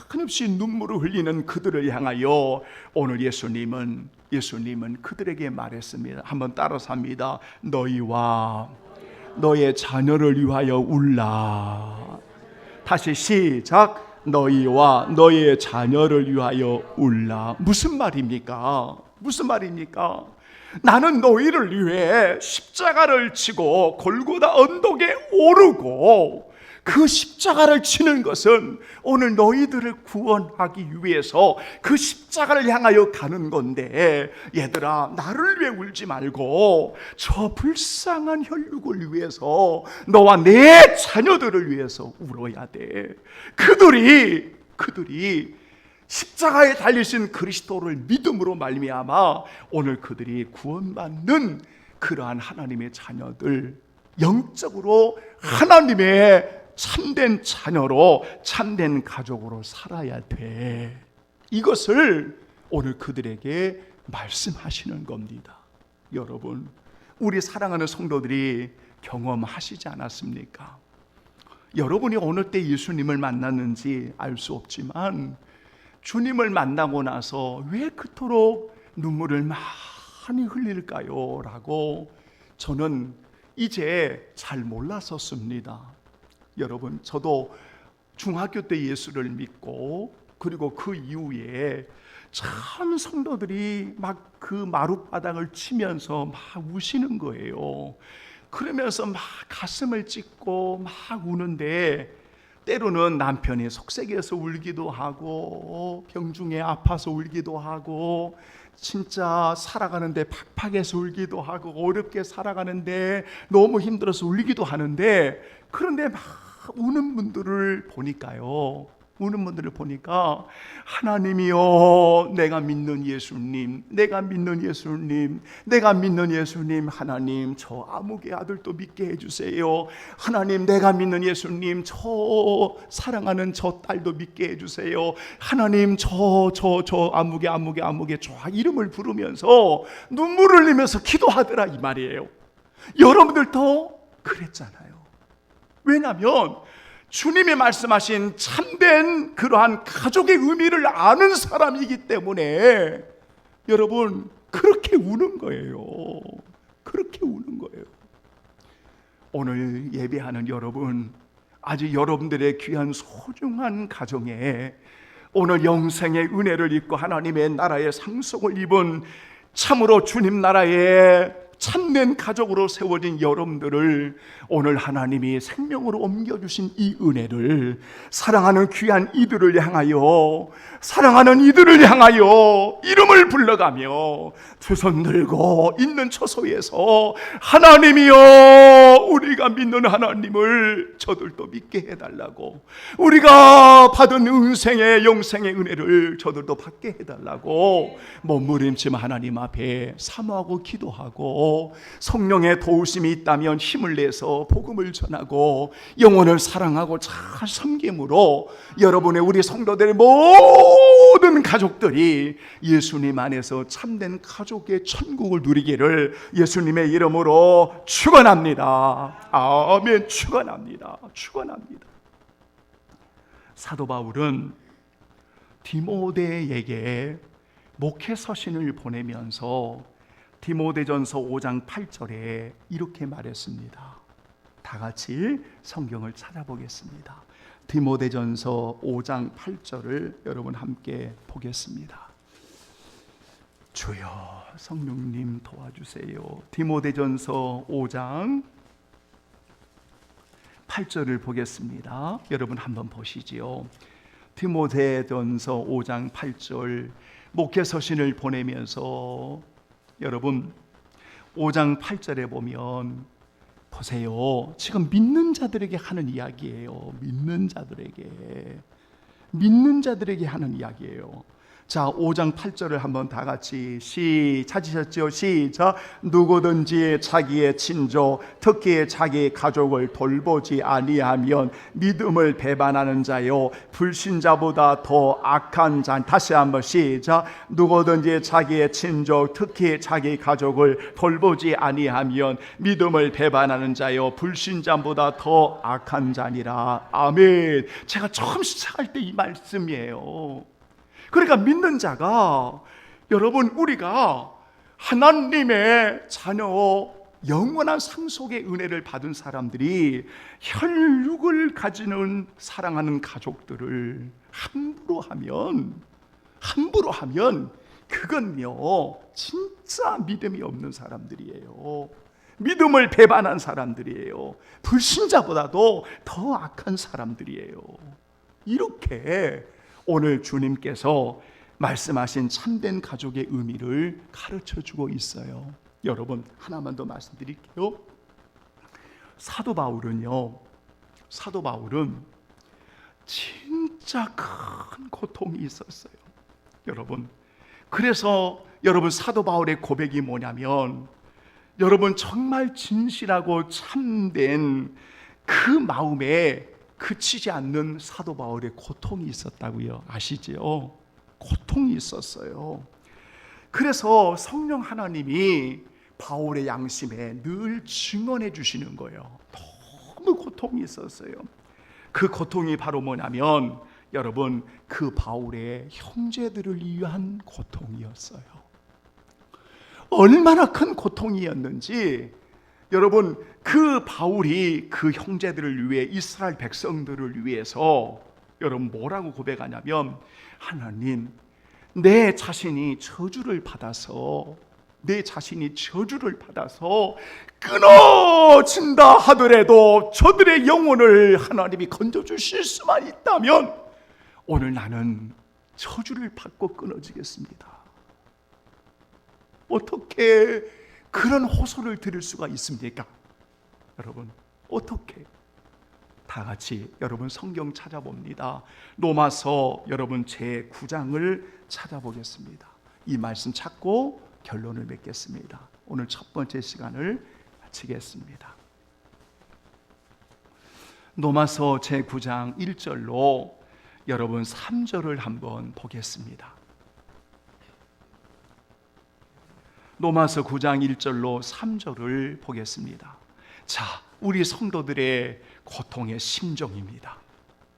한없이 눈물을 흘리는 그들을 향하여 오늘 예수님은 그들에게 말했습니다. 한번 따라서 합니다. 너희와 너의 자녀를 위하여 울라. 다시 시작. 너희와 너의 자녀를 위하여 울라. 무슨 말입니까? 나는 너희를 위해 십자가를 지고 골고다 언덕에 오르고, 그 십자가를 치는 것은 오늘 너희들을 구원하기 위해서 그 십자가를 향하여 가는 건데, 얘들아, 나를 위해 울지 말고 저 불쌍한 혈육을 위해서, 너와 내 자녀들을 위해서 울어야 돼. 그들이 십자가에 달리신 그리스도를 믿음으로 말미암아 오늘 그들이 구원받는 그러한 하나님의 자녀들, 영적으로 하나님의 참된 자녀로, 참된 가족으로 살아야 돼. 이것을 오늘 그들에게 말씀하시는 겁니다. 여러분, 우리 사랑하는 성도들이 경험하시지 않았습니까? 여러분이 어느 때 예수님을 만났는지 알 수 없지만 주님을 만나고 나서 왜 그토록 눈물을 많이 흘릴까요? 라고 저는 이제 잘 몰랐었습니다. 여러분, 저도 중학교 때 예수를 믿고, 그리고 그 이후에 참 성도들이 막 그 마룻바닥을 치면서 막 우시는 거예요. 그러면서 막 가슴을 찢고 막 우는데, 때로는 남편이 속색에서 울기도 하고, 병중에 아파서 울기도 하고, 진짜 살아가는데 팍팍해서 울기도 하고, 어렵게 살아가는데 너무 힘들어서 울기도 하는데, 그런데 막 우는 분들을 보니까 하나님이여, 내가 믿는 예수님, 하나님, 저 아무개 아들도 믿게 해주세요. 하나님, 내가 믿는 예수님, 저 사랑하는 저 딸도 믿게 해주세요. 하나님, 저 아무개 저 이름을 부르면서 눈물을 흘리면서 기도하더라, 이 말이에요. 여러분들도 그랬잖아요. 왜냐하면 주님이 말씀하신 참된 그러한 가족의 의미를 아는 사람이기 때문에 여러분 그렇게 우는 거예요. 그렇게 우는 거예요. 오늘 예배하는 여러분, 아직 여러분들의 귀한 소중한 가정에 오늘 영생의 은혜를 입고 하나님의 나라의 상속을 입은 참으로 주님 나라의 참된 가족으로 세워진 여러분들을 오늘 하나님이 생명으로 옮겨주신 이 은혜를 사랑하는 귀한 이들을 향하여 이름을 불러가며 두 손 들고 있는 처소에서 하나님이여, 우리가 믿는 하나님을 저들도 믿게 해달라고, 우리가 받은 은생의 영생의 은혜를 저들도 받게 해달라고 몸부림치며 하나님 앞에 사모하고 기도하고, 성령의 도우심이 있다면 힘을 내서 복음을 전하고 영혼을 사랑하고 잘 섬김으로 여러분의 우리 성도들의 모든 가족들이 예수님 안에서 참된 가족의 천국을 누리기를 예수님의 이름으로 축원합니다. 아멘. 축원합니다. 사도 바울은 디모데에게 목회 서신을 보내면서 디모데전서 5장 8절에 이렇게 말했습니다. 다 같이 성경을 찾아보겠습니다. 디모데전서 5장 8절을 여러분 함께 보겠습니다. 주여 성령님 도와주세요. 디모데전서 5장 8절을 보겠습니다. 여러분 한번 보시지요. 디모데전서 5장 8절 목회 서신을 보내면서 여러분 5장 8절에 보면 보세요. 지금 믿는 자들에게 하는 이야기예요. 믿는 자들에게 하는 이야기예요. 자, 5장 8절을 한번 다 같이 찾으셨죠? 시작. 누구든지 자기의 친족, 특히 자기 가족을 돌보지 아니하면 믿음을 배반하는 자요, 불신자보다 더 악한 자. 다시 한번 시작. 누구든지 자기의 친족, 특히 자기 가족을 돌보지 아니하면 믿음을 배반하는 자요, 불신자보다 더 악한 자니라. 아멘. 제가 처음 시작할 때 이 말씀이에요. 그러니까 믿는 자가, 여러분 우리가 하나님의 자녀, 영원한 상속의 은혜를 받은 사람들이 혈육을 가지는 사랑하는 가족들을 함부로 하면 그건요 진짜 믿음이 없는 사람들이에요. 믿음을 배반한 사람들이에요. 불신자보다도 더 악한 사람들이에요. 이렇게 오늘 주님께서 말씀하신 참된 가족의 의미를 가르쳐주고 있어요. 여러분 하나만 더 말씀드릴게요. 사도 바울은 진짜 큰 고통이 있었어요. 여러분, 그래서 여러분 사도 바울의 고백이 뭐냐면, 여러분 정말 진실하고 참된 그 마음에 그치지 않는 사도 바울의 고통이 있었다고요. 아시죠? 고통이 있었어요. 그래서 성령 하나님이 바울의 양심에 늘 증언해 주시는 거예요. 너무 고통이 있었어요. 그 고통이 바로 뭐냐면, 여러분 그 바울의 형제들을 위한 고통이었어요. 얼마나 큰 고통이었는지, 여러분 그 바울이 그 형제들을 위해, 이스라엘 백성들을 위해서 여러분 뭐라고 고백하냐면, 하나님, 내 자신이 저주를 받아서 끊어진다 하더라도 저들의 영혼을 하나님이 건져주실 수만 있다면 오늘 나는 저주를 받고 끊어지겠습니다. 어떻게 그런 호소를 들을 수가 있습니까? 여러분 어떻게? 다 같이 여러분 성경 찾아봅니다. 로마서 여러분 제9장을 찾아보겠습니다. 이 말씀 찾고 결론을 맺겠습니다. 오늘 첫 번째 시간을 마치겠습니다. 로마서 제9장 1절로 여러분 3절을 한번 보겠습니다. 로마서 9장 1절로 3절을 보겠습니다. 자, 우리 성도들의 고통의 심정입니다.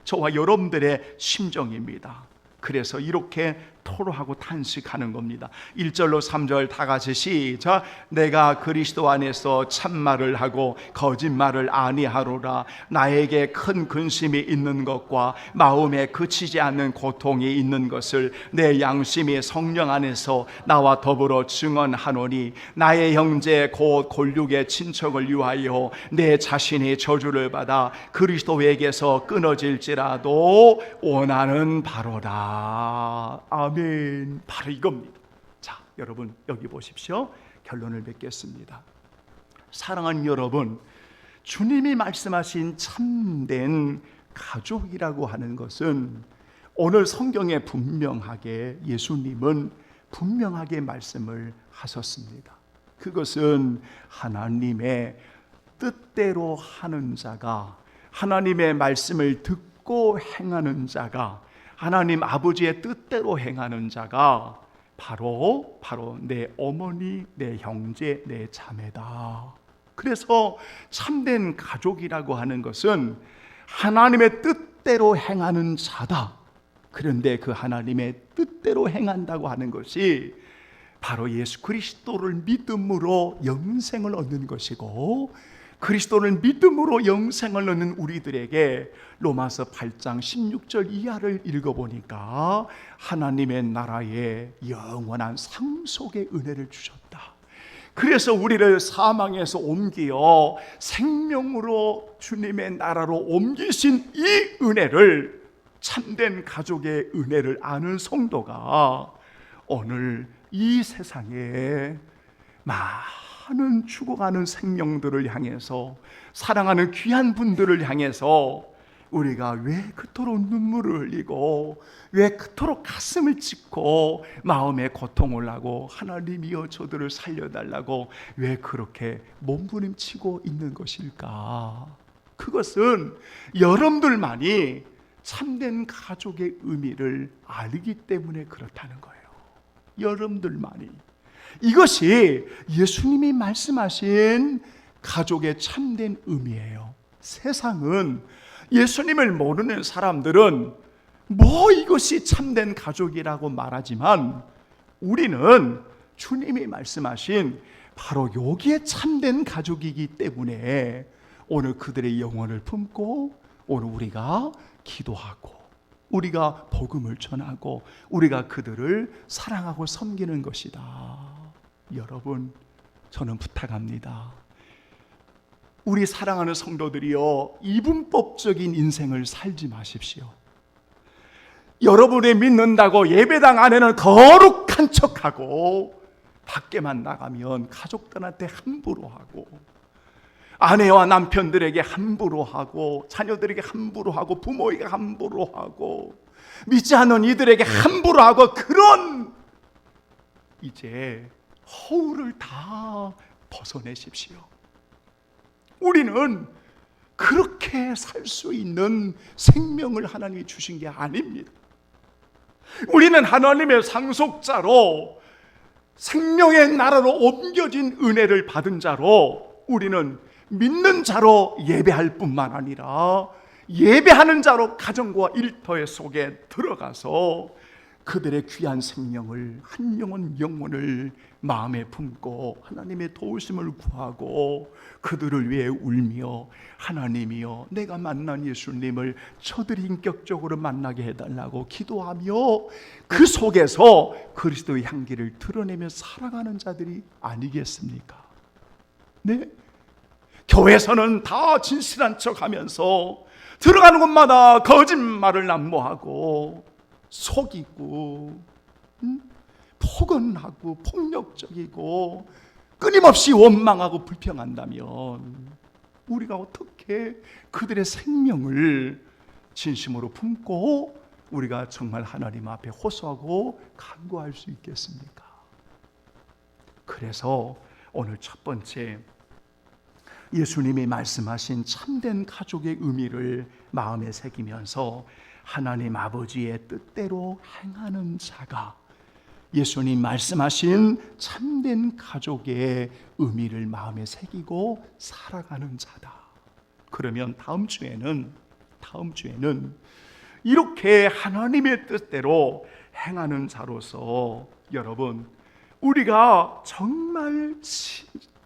저와 여러분들의 심정입니다. 그래서 이렇게 토로하고 탄식하는 겁니다. 1절로 3절 다 같이 시작. 내가 그리스도 안에서 참말을 하고 거짓말을 아니하노라. 나에게 큰 근심이 있는 것과 마음에 그치지 않는 고통이 있는 것을 내 양심이 성령 안에서 나와 더불어 증언하노니 나의 형제 곧 골육의 친척을 위하여 내 자신이 저주를 받아 그리스도에게서 끊어질지라도 원하는 바로라. 아멘. 바로 이겁니다. 자, 여러분 여기 보십시오. 결론을 맺겠습니다. 사랑하는 여러분, 주님이 말씀하신 참된 가족이라고 하는 것은 오늘 성경에 분명하게 예수님은 분명하게 말씀을 하셨습니다. 그것은 하나님의 뜻대로 하는 자가, 하나님의 말씀을 듣고 행하는 자가, 하나님 아버지의 뜻대로 행하는 자가 바로 내 어머니, 내 형제, 내 자매다. 그래서 참된 가족이라고 하는 것은 하나님의 뜻대로 행하는 자다. 그런데 그 하나님의 뜻대로 행한다고 하는 것이 바로 예수 그리스도를 믿음으로 영생을 얻는 것이고, 그리스도를 믿음으로 영생을 얻는 우리들에게 로마서 8장 16절 이하를 읽어보니까 하나님의 나라에 영원한 상속의 은혜를 주셨다. 그래서 우리를 사망에서 옮겨 생명으로 주님의 나라로 옮기신 이 은혜를, 참된 가족의 은혜를 아는 성도가 오늘 이 세상에 많은 죽어가는 생명들을 향해서, 사랑하는 귀한 분들을 향해서 우리가 왜 그토록 눈물을 흘리고 왜 그토록 가슴을 찢고 마음에 고통을 하고 하나님이여 저들을 살려달라고 왜 그렇게 몸부림치고 있는 것일까? 그것은 여러분들만이 참된 가족의 의미를 알기 때문에 그렇다는 거예요. 여러분들만이. 이것이 예수님이 말씀하신 가족의 참된 의미예요. 세상은, 예수님을 모르는 사람들은 뭐 이것이 참된 가족이라고 말하지만, 우리는 주님이 말씀하신 바로 여기에 참된 가족이기 때문에 오늘 그들의 영혼을 품고 오늘 우리가 기도하고 우리가 복음을 전하고 우리가 그들을 사랑하고 섬기는 것이다. 여러분, 저는 부탁합니다. 우리 사랑하는 성도들이여, 이분법적인 인생을 살지 마십시오. 여러분이 믿는다고 예배당 안에는 거룩한 척하고 밖에만 나가면 가족들한테 함부로 하고, 아내와 남편들에게 함부로 하고, 자녀들에게 함부로 하고, 부모에게 함부로 하고, 믿지 않는 이들에게 함부로 하고, 그런 이제 허울을 다 벗어내십시오. 우리는 그렇게 살 수 있는 생명을 하나님이 주신 게 아닙니다. 우리는 하나님의 상속자로, 생명의 나라로 옮겨진 은혜를 받은 자로, 우리는 믿는 자로 예배할 뿐만 아니라 예배하는 자로 가정과 일터 속에 들어가서 그들의 귀한 생명을, 한 영혼을 마음에 품고 하나님의 도우심을 구하고 그들을 위해 울며, 하나님이여 내가 만난 예수님을 저들이 인격적으로 만나게 해달라고 기도하며 그 속에서 그리스도의 향기를 드러내며 살아가는 자들이 아니겠습니까? 네? 교회에서는 다 진실한 척하면서 들어가는 곳마다 거짓말을 난무하고 속이고 포근하고 폭력적이고 끊임없이 원망하고 불평한다면 우리가 어떻게 그들의 생명을 진심으로 품고 우리가 정말 하나님 앞에 호소하고 간구할 수 있겠습니까? 그래서 오늘 첫 번째, 예수님이 말씀하신 참된 가족의 의미를 마음에 새기면서 하나님 아버지의 뜻대로 행하는 자가, 예수님 말씀하신 참된 가족의 의미를 마음에 새기고 살아가는 자다. 그러면 다음 주에는 이렇게 하나님의 뜻대로 행하는 자로서 여러분, 우리가 정말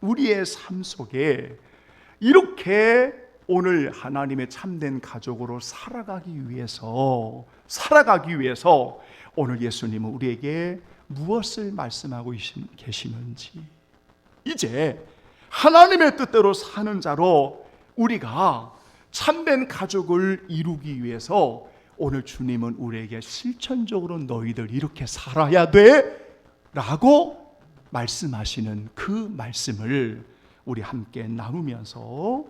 우리의 삶 속에 이렇게 오늘 하나님의 참된 가족으로 살아가기 위해서 오늘 예수님은 우리에게 무엇을 말씀하고 계시는지, 이제 하나님의 뜻대로 사는 자로 우리가 참된 가족을 이루기 위해서 오늘 주님은 우리에게 실천적으로 너희들 이렇게 살아야 돼 라고 말씀하시는 그 말씀을 우리 함께 나누면서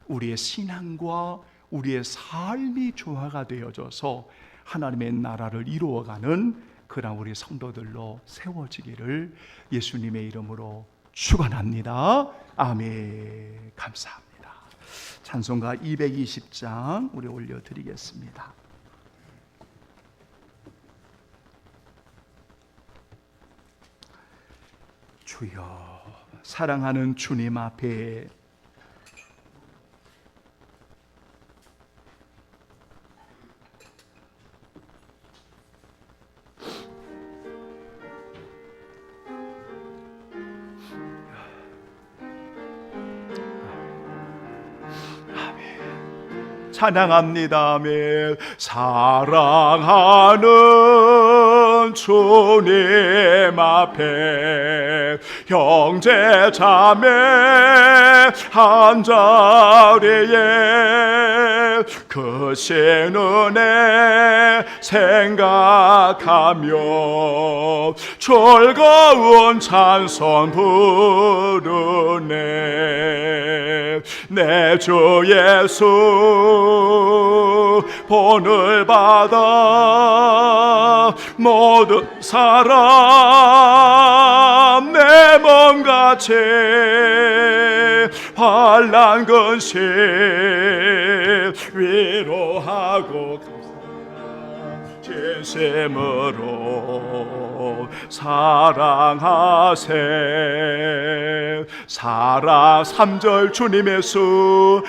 우리의 신앙과 우리의 삶이 조화가 되어져서 하나님의 나라를 이루어가는 그런 우리 성도들로 세워지기를 예수님의 이름으로 축원합니다. 아멘. 감사합니다. 찬송가 220장 우리 올려드리겠습니다. 주여, 사랑하는 주님 앞에 찬양합니다. 아멘. 사랑하는 주님 앞에 형제 자매 한 자리에 크신 은혜 생각하며 즐거운 찬송 부르네. 내 주 예수 본을 받아 모든 사람 내 몸같이 환난 근심 위로하고 진심으로 사랑하세. 사랑 3절 주님의 수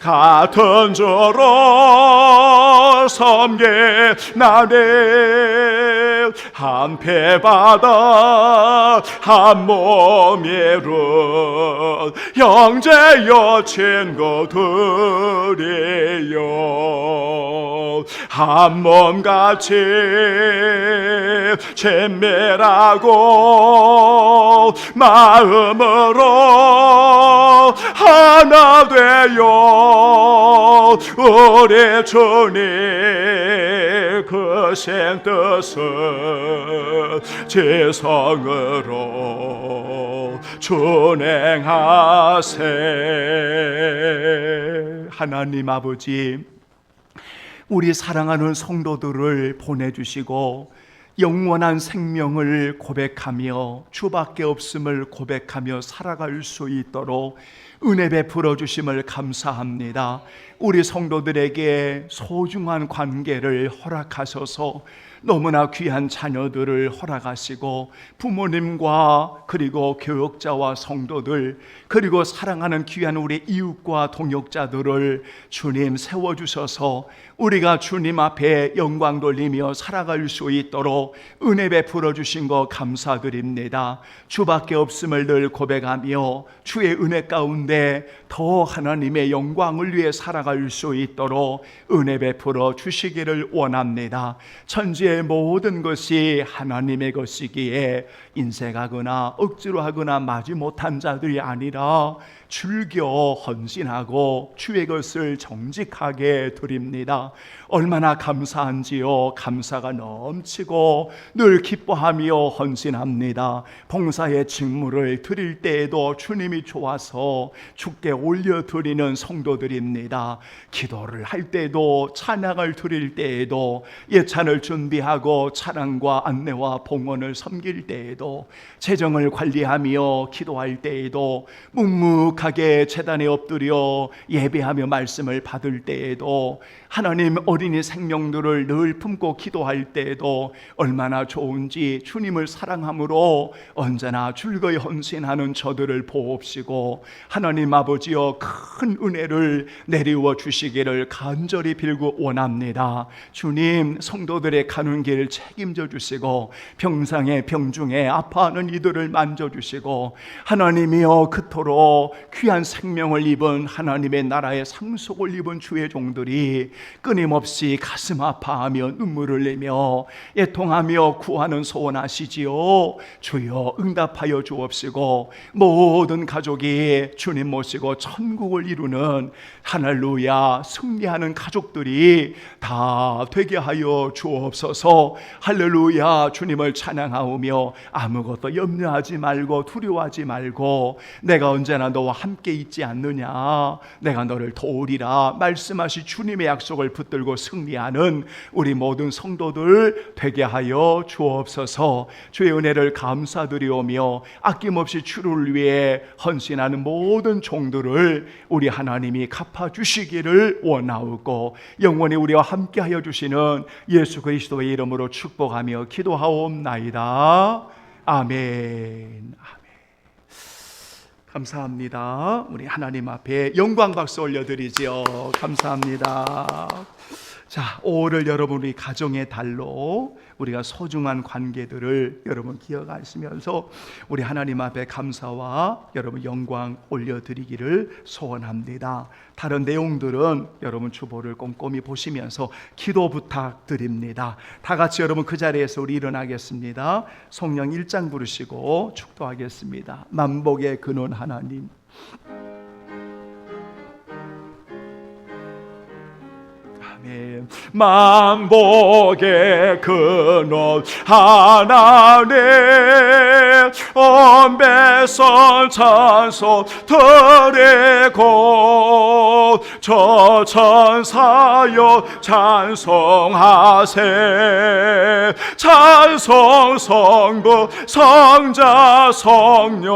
같은 주로 섬게 나네. 한 패바다 한 몸이룬 형제여 친구들이여 한 몸같이 친밀하고 마음으로 하나 되어 우리 주님 크신 뜻을 지성으로 준행하세. 하나님 아버지, 우리 사랑하는 성도들을 보내주시고 영원한 생명을 고백하며 주밖에 없음을 고백하며 살아갈 수 있도록 은혜 베풀어 주심을 감사합니다. 우리 성도들에게 소중한 관계를 허락하셔서 너무나 귀한 자녀들을 허락하시고 부모님과 그리고 교역자와 성도들 그리고 사랑하는 귀한 우리 이웃과 동역자들을 주님 세워주셔서 우리가 주님 앞에 영광 돌리며 살아갈 수 있도록 은혜 베풀어 주신 것 감사드립니다. 주밖에 없음을 늘 고백하며 주의 은혜 가운데 더 하나님의 영광을 위해 살아갈 수 있도록 은혜 베풀어 주시기를 원합니다. 천지의 모든 것이 하나님의 것이기에 인색하거나 억지로 하거나 마지못한 자들이 아니라 즐겨 헌신하고 주의 것을 정직하게 드립니다. 얼마나 감사한지요. 감사가 넘치고 늘 기뻐하며 헌신합니다. 봉사의 직무를 드릴 때에도 주님이 좋아서 주께 올려드리는 성도들입니다. 기도를 할 때도 찬양을 드릴 때에도 예찬을 준비하고 찬양과 안내와 봉헌을 섬길 때에도 재정을 관리하며 기도할 때에도 묵묵 거룩하게 제단에 엎드려 예배하며 말씀을 받을 때에도, 하나님 어린이 생명들을 늘 품고 기도할 때에도 얼마나 좋은지 주님을 사랑함으로 언제나 즐거이 헌신하는 저들을 보옵시고 하나님 아버지여 큰 은혜를 내리워 주시기를 간절히 빌고 원합니다. 주님, 성도들의 가는 길 책임져 주시고 병상에 병중에 아파하는 이들을 만져주시고, 하나님이여 그토록 귀한 생명을 입은 하나님의 나라의 상속을 입은 주의 종들이 끊임없이 가슴 아파하며 눈물을 내며 애통하며 구하는 소원하시지요. 주여 응답하여 주옵시고 모든 가족이 주님 모시고 천국을 이루는 할렐루야 승리하는 가족들이 다 되게 하여 주옵소서. 할렐루야. 주님을 찬양하오며 아무것도 염려하지 말고 두려워하지 말고 내가 언제나 너와 함께 있지 않느냐, 내가 너를 도우리라 말씀하신 주님의 약속을 붙들고 승리하는 우리 모든 성도들 되게 하여 주옵소서. 주의 은혜를 감사드리오며 아낌없이 주를 위해 헌신하는 모든 종들을 우리 하나님이 갚아주시기를 원하오고 영원히 우리와 함께하여 주시는 예수 그리스도의 이름으로 축복하며 기도하옵나이다. 아멘. 감사합니다. 우리 하나님 앞에 영광 박수 올려드리지요. 감사합니다. 자, 5월을 여러분 우리 가정의 달로 우리가 소중한 관계들을 여러분 기억하시면서 우리 하나님 앞에 감사와 여러분 영광 올려드리기를 소원합니다. 다른 내용들은 여러분 주보를 꼼꼼히 보시면서 기도 부탁드립니다. 다 같이 여러분 그 자리에서 우리 일어나겠습니다. 성령 1장 부르시고 축도하겠습니다. 만복의 근원 하나님, 만복의 근원 하나님, 엄배선 찬송 드리고 저 천사여 찬송하세. 찬송 성부 성자 성령.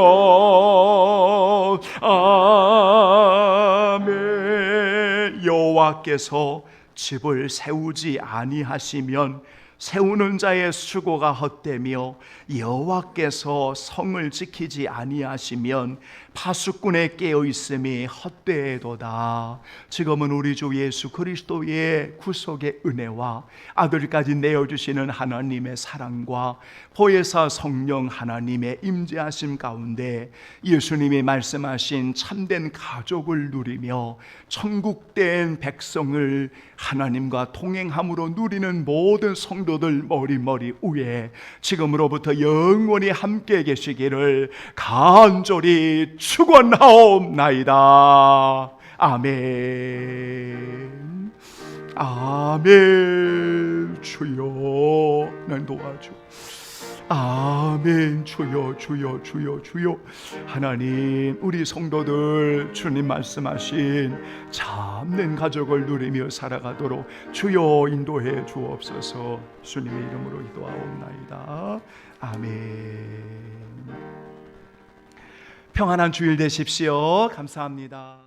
아멘. 여호와께서 집을 세우지 아니하시면 세우는 자의 수고가 헛되며 여호와께서 성을 지키지 아니하시면 파수꾼의 깨어있음이 헛되도다. 지금은 우리 주 예수 그리스도의 구속의 은혜와 아들까지 내어주시는 하나님의 사랑과 보혜사 성령 하나님의 임재하심 가운데 예수님이 말씀하신 참된 가족을 누리며 천국된 백성을 하나님과 동행함으로 누리는 모든 성도들 머리 위에 지금으로부터 영원히 함께 계시기를 간절히 축원하옵나이다. 아멘. 아멘. 주여 날 도와줘. 아멘. 주여 주여 주여 주여. 하나님, 우리 성도들 주님 말씀하신 참된 가족을 누리며 살아가도록 주여 인도해 주옵소서. 주님의 이름으로 기도하옵나이다. 아멘. 평안한 주일 되십시오. 감사합니다.